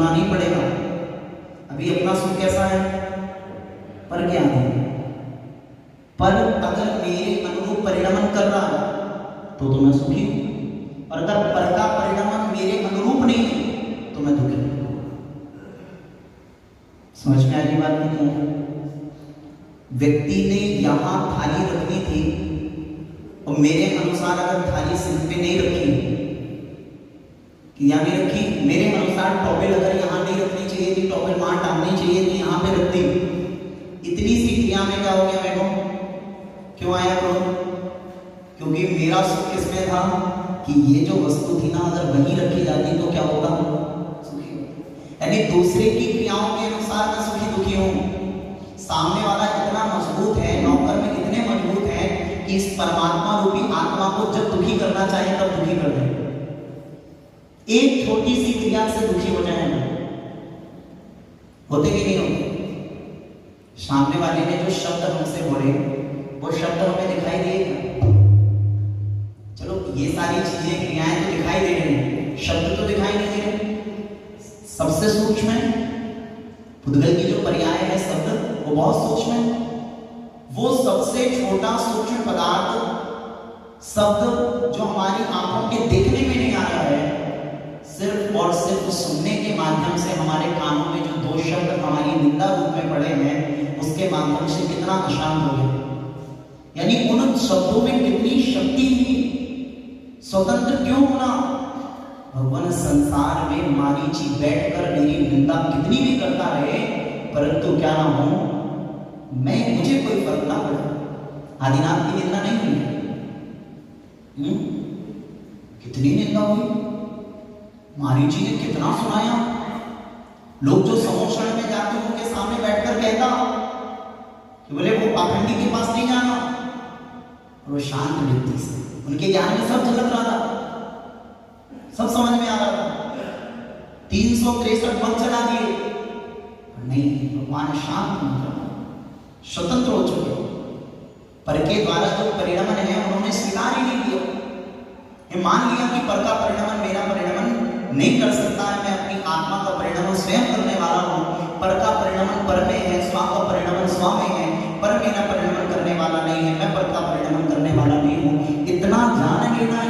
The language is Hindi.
देखना नहीं पड़ेगा अभी अपना सुख कैसा है, पर क्या है। पर अगर मेरे अनुरूप परिणमन कर रहा है तो मैं सुखी हूं, और अगर पर का परिणमन मेरे अनुरूप नहीं है तो मैं दुखी हूं। समझ में आ रही बात नहीं है। व्यक्ति ने यहां थाली रखनी थी और मेरे अनुसार अगर थाली सिंक पे नहीं रखी कि यहाँ नहीं रखी, मेरे अनुसार टॉवेल अगर यहाँ नहीं रखनी चाहिए थी, टॉवेल वहां टांगनी चाहिए थी, यहाँ पे रख दी, इतनी सी क्रिया में क्या हो गया मेरे को, क्यों आया क्रोध? क्योंकि मेरा सुख किसमें था कि ये जो वस्तु थी ना अगर वहीं रखी जाती तो क्या होता, सुखी होता। यानी दूसरे की क्रियाओं के अनुसार मैं सुखी दुखी हूं। सामने वाला इतना मजबूत है, नौकर में इतने मजबूत है कि इस परमात्मा रूपी आत्मा को जब दुखी करना चाहे तब दुखी कर दे, एक छोटी सी क्रिया से दुखी हो जाए। होते कि नहीं होते? सामने वाले ने जो शब्द हमसे बोले वो शब्द हमें दिखाई देगा। चलो ये सारी चीजें क्रियाएं तो दिखाई दे रही हैं, शब्द तो दिखाई नहीं दे रहे। सबसे सूक्ष्म है पुद्गल की जो पर्याय है शब्द, वो बहुत सूक्ष्म है। वो सबसे छोटा सूक्ष्म पदार्थ शब्द जो हमारी आंखों के देखने में नहीं आ रहा है, सिर्फ और सिर्फ सुनने के माध्यम से हमारे कानों में जो दो शब्द हमारी निंदा रूप में पड़े हैं उसके माध्यम से कितना अशांत हो गया। यानी उन शब्दों में कितनी शक्ति थी। स्वतंत्र क्यों होना? भगवान संसार में मारीची बैठकर मेरी निंदा कितनी भी करता रहे, परंतु क्या ना हो मैं, मुझे कोई फर्क ना पड़े। आदिनाथ की निंदा नहीं हुई, कितनी निंदा हुई, मारीची ने कितना सुनाया। लोग जो समोषण में जाते हैं उनके सामने बैठकर कहता कि बोले वो पाखंडी के पास नहीं जाना, और वो शांत वृत्ति से उनके ज्ञान में सब झलक रहा था, सब समझ में आ रहा था। 363 पद चला दिए, नहीं, भगवान शांत स्वतंत्र हो चुके, पर के द्वारा जो परिणमन है उन्होंने स्वीकार ही नहीं किया। ये मान लिया कि पर का परिणमन मेरा परिणमन नहीं कर सकता है, मैं अपनी आत्मा का परिणमन स्वयं करने वाला हूँ। पर का परिणमन पर में है, स्व का परिणमन स्व में है, पर मेरा परिणमन करने वाला नहीं है, मैं पर का परिणमन करने वाला नहीं हूँ। इतना जान लेना